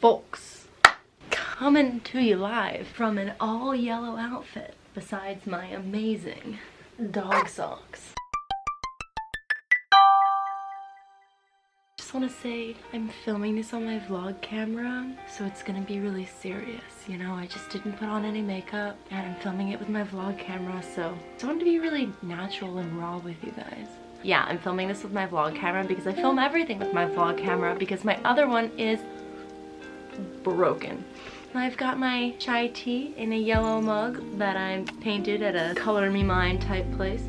folks, coming to you live from an all yellow outfit besides my amazing dog socks. Just want to say I'm filming this on my vlog camera, so it's gonna be really serious, you know. I just didn't put on any makeup and I'm filming it with my vlog camera, so I want to be really natural and raw with you guys. Yeah, I'm filming this with my vlog camera because I film everything with my vlog camera because my other one is broken. I've got my chai tea in a yellow mug that I painted at a Color Me Mine type place.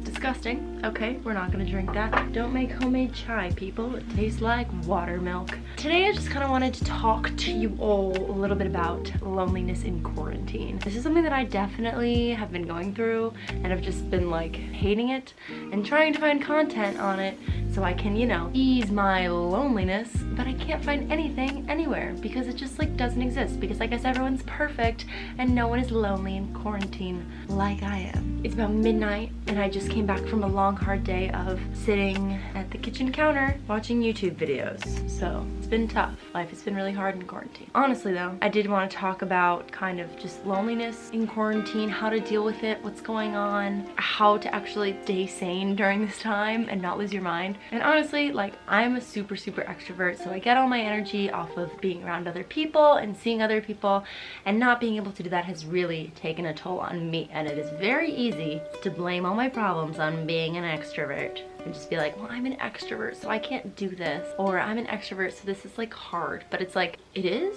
Disgusting. Okay, we're not gonna drink that. Don't make homemade chai, people. It tastes like water milk. Today I just kind of wanted to talk to you all a little bit about loneliness in quarantine. This is something that I definitely have been going through and I've just been like hating it and trying to find content on it so I can, you know, ease my loneliness, but I can't find anything anywhere because it just like doesn't exist, because I guess everyone's perfect and no one is lonely in quarantine like I am. It's about midnight and I just came back from a long hard day of sitting at the kitchen counter watching YouTube videos. So it's been tough. Life has been really hard in quarantine. Honestly though, I did want to talk about kind of just loneliness in quarantine, how to deal with it, what's going on, how to actually stay sane during this time and not lose your mind. And honestly, like, I'm a super extrovert, so I get all my energy off of being around other people and seeing other people, and not being able to do that has really taken a toll on me. And it is very easy to blame all my problems on being an extrovert and just be like, well, I'm an extrovert so I can't do this, or I'm an extrovert so this is like hard. But it's like, it is.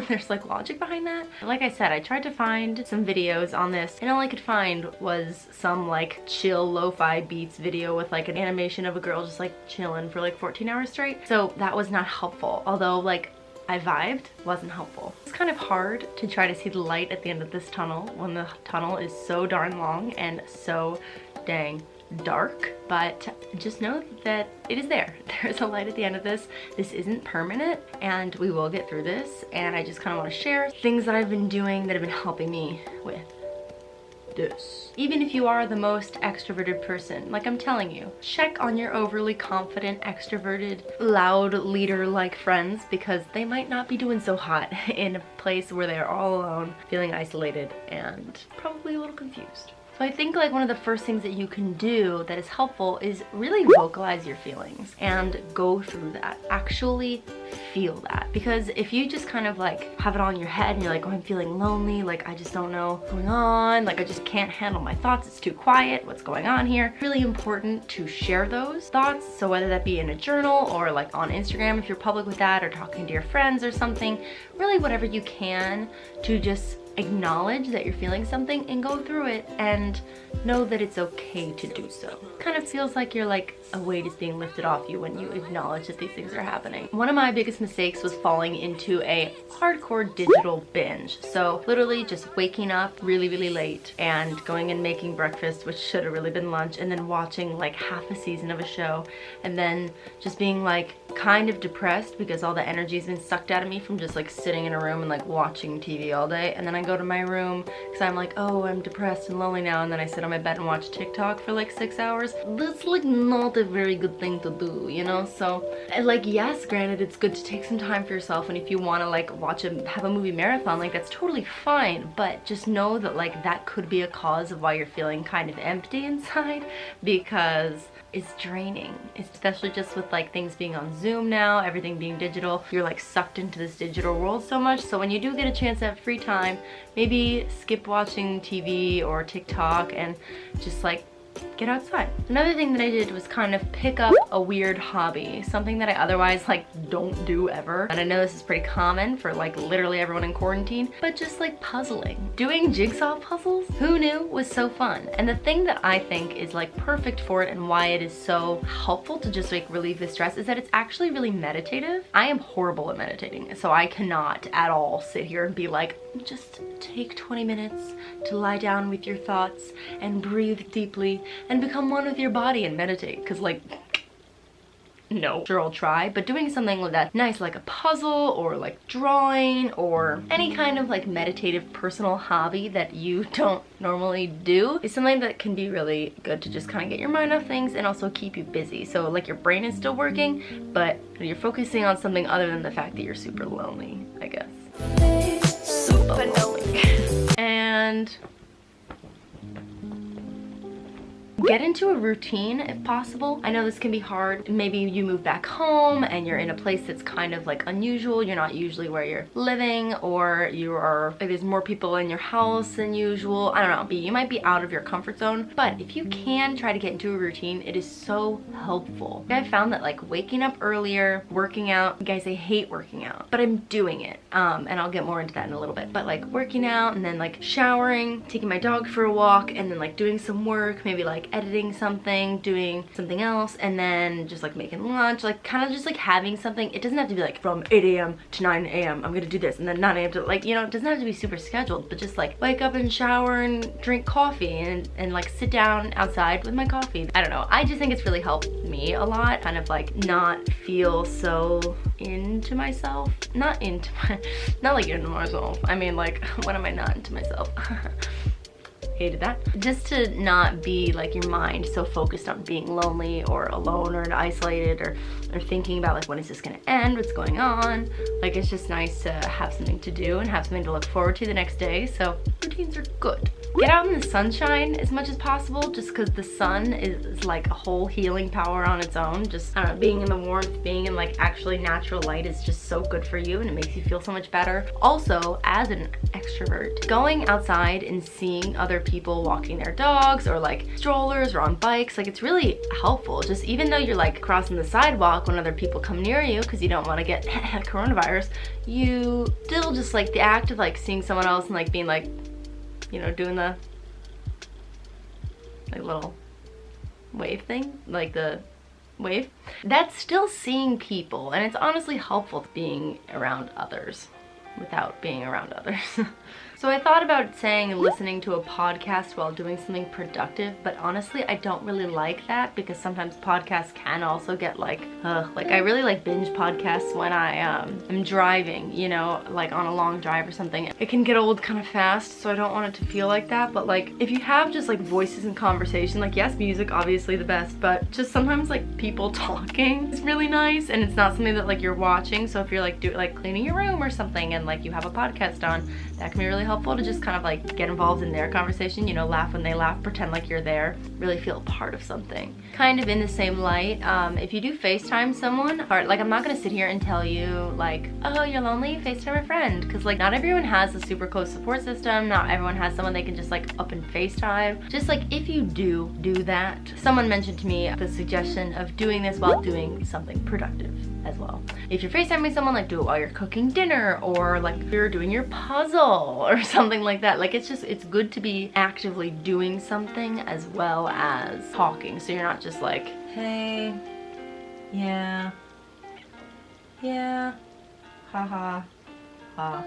There's like logic behind that. Like I said, I tried to find some videos on this and all I could find was some like chill lo-fi beats video with like an animation of a girl just like chilling for like 14 hours straight. So that was not helpful, although like I vibed, wasn't helpful. It's kind of hard to try to see the light at the end of this tunnel when the tunnel is so darn long and so dang dark, but just know that it is there. There's a light at the end of this. This isn't permanent and we will get through this, and I just kind of want to share things that I've been doing that have been helping me with this. Even if you are the most extroverted person, like I'm telling you, check on your overly confident, extroverted, loud leader-like friends, because they might not be doing so hot in a place where they're all alone, feeling isolated and probably a little confused. So I think like one of the first things that you can do that is helpful is really vocalize your feelings and go through that. Actually feel that. Because if you just kind of like have it all in your head and you're like, oh, I'm feeling lonely, like I just don't know what's going on, like I just can't handle my thoughts, it's too quiet, what's going on here? It's really important to share those thoughts. So whether that be in a journal or like on Instagram if you're public with that, or talking to your friends or something, really whatever you can to just acknowledge that you're feeling something and go through it and know that it's okay to do so. Kind of feels like you're like a weight is being lifted off you when you acknowledge that these things are happening. One of my biggest mistakes was falling into a hardcore digital binge. So literally just waking up really late and going and making breakfast, which should have really been lunch, and then watching like half a season of a show, and then just being like kind of depressed because all the energy's been sucked out of me from just like sitting in a room and like watching TV all day. And then I go to my room because I'm like, oh, I'm depressed and lonely now, and then I sit on my bed and watch TikTok for like 6 hours. That's like not a very good thing to do, you know? So like, yes, granted, it's good to take some time for yourself, and if you want to like have a movie marathon, like that's totally fine, but just know that like that could be a cause of why you're feeling kind of empty inside, because it's draining, especially just with like things being on Zoom now, everything being digital. You're like sucked into this digital world so much. So when you do get a chance to have free time, maybe skip watching TV or TikTok and just like get outside. Another thing that I did was kind of pick up a weird hobby, something that I otherwise like don't do ever. And I know this is pretty common for like literally everyone in quarantine, but just like puzzling. Doing jigsaw puzzles, who knew, was so fun. And the thing that I think is like perfect for it and why it is so helpful to just like relieve the stress is that it's actually really meditative. I am horrible at meditating, so I cannot at all sit here and be like, just take 20 minutes to lie down with your thoughts and breathe deeply and become one with your body and meditate, because like no, sure I'll try, but doing something with that nice, like a puzzle or like drawing or any kind of like meditative personal hobby that you don't normally do is something that can be really good to just kind of get your mind off things and also keep you busy. So like your brain is still working, but you're focusing on something other than the fact that you're super lonely, I guess. Super lonely. And get into a routine if possible. I know this can be hard. Maybe you move back home and you're in a place that's kind of like unusual. You're not usually where you're living, or you are like there's more people in your house than usual. I don't know, but you might be out of your comfort zone. But if you can try to get into a routine, it is so helpful. I found that like waking up earlier, working out, guys, I hate working out, but I'm doing it. And I'll get more into that in a little bit. But like working out and then like showering, taking my dog for a walk, and then like doing some work, maybe like editing something, doing something else, and then just like making lunch, like kind of just like having something. It doesn't have to be like from 8 a.m. to 9 a.m. I'm gonna do this, and then 9 a.m. to like, you know, it doesn't have to be super scheduled, but just like wake up and shower and drink coffee and like sit down outside with my coffee. I don't know, I just think it's really helped me a lot, kind of like not feel so into myself. Not like into myself. I mean, like, when am I not into myself? Hated that. Just to not be like your mind so focused on being lonely or alone or isolated or thinking about like when is this gonna end, what's going on. Like it's just nice to have something to do and have something to look forward to the next day. So routines are good. Get out in the sunshine as much as possible, just because the sun is like a whole healing power on its own. Just, I don't know, being in the warmth, being in like actually natural light is just so good for you, and it makes you feel so much better. Also, as an extrovert, going outside and seeing other people walking their dogs or like strollers or on bikes, like it's really helpful. Just even though you're like crossing the sidewalk when other people come near you because you don't want to get coronavirus, you still just like the act of like seeing someone else and like being like, you know, doing the like little wave thing, like the wave, that's still seeing people, and it's honestly helpful being around others without being around others. So I thought about saying listening to a podcast while doing something productive, but honestly I don't really like that, because sometimes podcasts can also get like I really like binge podcasts when I am driving, you know, like on a long drive or something. It can get old kind of fast, so I don't want it to feel like that. But like if you have just like voices and conversation, like yes, music obviously the best, but just sometimes like people talking is really nice, and it's not something that like you're watching. So if you're like cleaning your room or something and like you have a podcast on, that can be really helpful to just kind of like get involved in their conversation, you know, laugh when they laugh, pretend like you're there, really feel part of something. Kind of in the same light, if you do FaceTime someone, or like I'm not gonna sit here and tell you like, oh, you're lonely, FaceTime a friend, because like not everyone has a super close support system, not everyone has someone they can just like up and FaceTime. Just like if you do that, someone mentioned to me the suggestion of doing this while doing something productive as well. If you're FaceTiming someone, like do it while you're cooking dinner, or like you're doing your puzzle or something like that. Like it's good to be actively doing something as well as talking, so you're not just like, hey, yeah, haha, haha.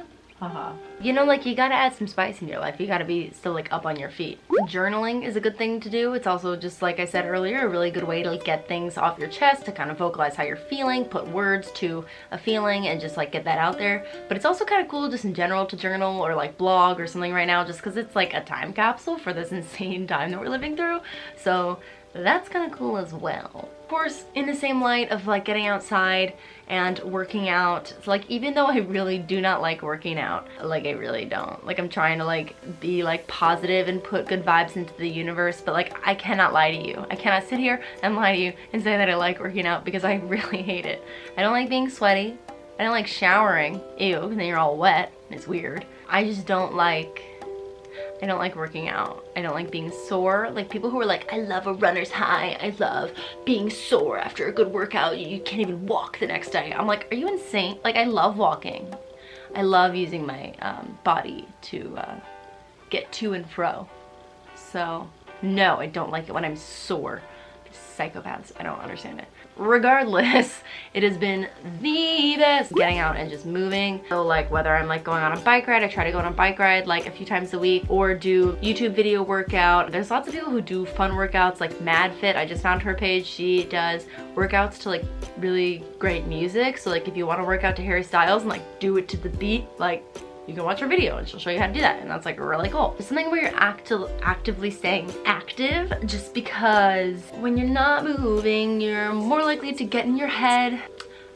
You know, like you gotta add some spice in your life. You gotta be still like up on your feet. Journaling is a good thing to do. It's also, just like I said earlier, a really good way to like get things off your chest, to kind of vocalize how you're feeling, put words to a feeling, and just like get that out there. But it's also kind of cool just in general to journal or like blog or something right now, just because it's like a time capsule for this insane time that we're living through. So that's kind of cool as well. Of course, in the same light of like getting outside and working out, it's like even though I really do not like working out, like I really don't, like I'm trying to like be like positive and put good vibes into the universe, but like I cannot lie to you. I cannot sit here and lie to you and say that I like working out, because I really hate it. I don't like being sweaty. I don't like showering. Ew, and then you're all wet. It's weird. I just don't like working out. I don't like being sore. Like people who are like, I love a runner's high. I love being sore after a good workout. You can't even walk the next day. I'm like, are you insane? Like I love walking. I love using my body to get to and fro. So no, I don't like it when I'm sore. Psychopaths, I don't understand it. regardless, it has been the best getting out and just moving. So like whether I'm like going on a bike ride, I try to go on a bike ride like a few times a week, or do YouTube video workout. There's lots of people who do fun workouts like MadFit. I just found her page. She does workouts to like really great music. So like if you want to work out to Harry Styles and like do it to the beat, like you can watch her video and she'll show you how to do that, and that's like really cool. It's something where you're actively staying active, just because when you're not moving, you're more likely to get in your head.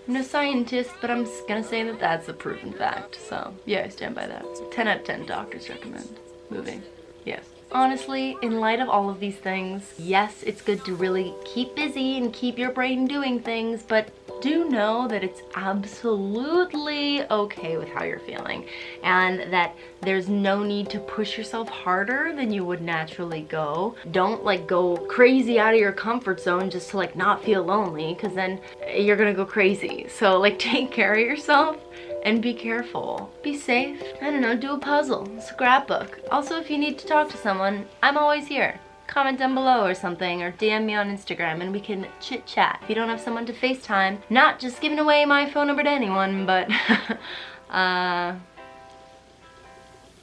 I'm no scientist, but I'm just gonna say that that's a proven fact. So yeah, I stand by that. 10 out of 10 doctors recommend moving. Yes. Honestly, in light of all of these things, yes, it's good to really keep busy and keep your brain doing things, but do know that it's absolutely okay with how you're feeling, and that there's no need to push yourself harder than you would naturally go. Don't like go crazy out of your comfort zone just to like not feel lonely, because then you're gonna go crazy. So like take care of yourself and be careful. Be safe. I don't know, do a puzzle, scrapbook. Also, if you need to talk to someone, I'm always here. Comment down below or something, or DM me on Instagram and we can chit chat. If you don't have someone to FaceTime, not just giving away my phone number to anyone, but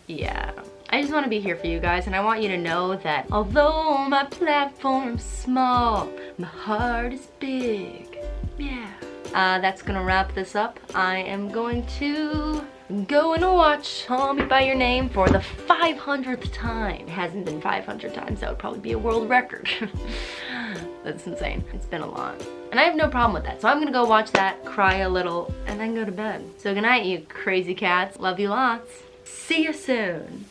yeah. I just want to be here for you guys, and I want you to know that although my platform's small, my heart is big. Yeah. That's gonna wrap this up. I am going to go and watch Call Me By Your Name for the 500th time. It hasn't been 500 times. That would probably be a world record. That's insane. It's been a lot. And I have no problem with that. So I'm gonna go watch that, cry a little, and then go to bed. So good night, you crazy cats. Love you lots. See you soon.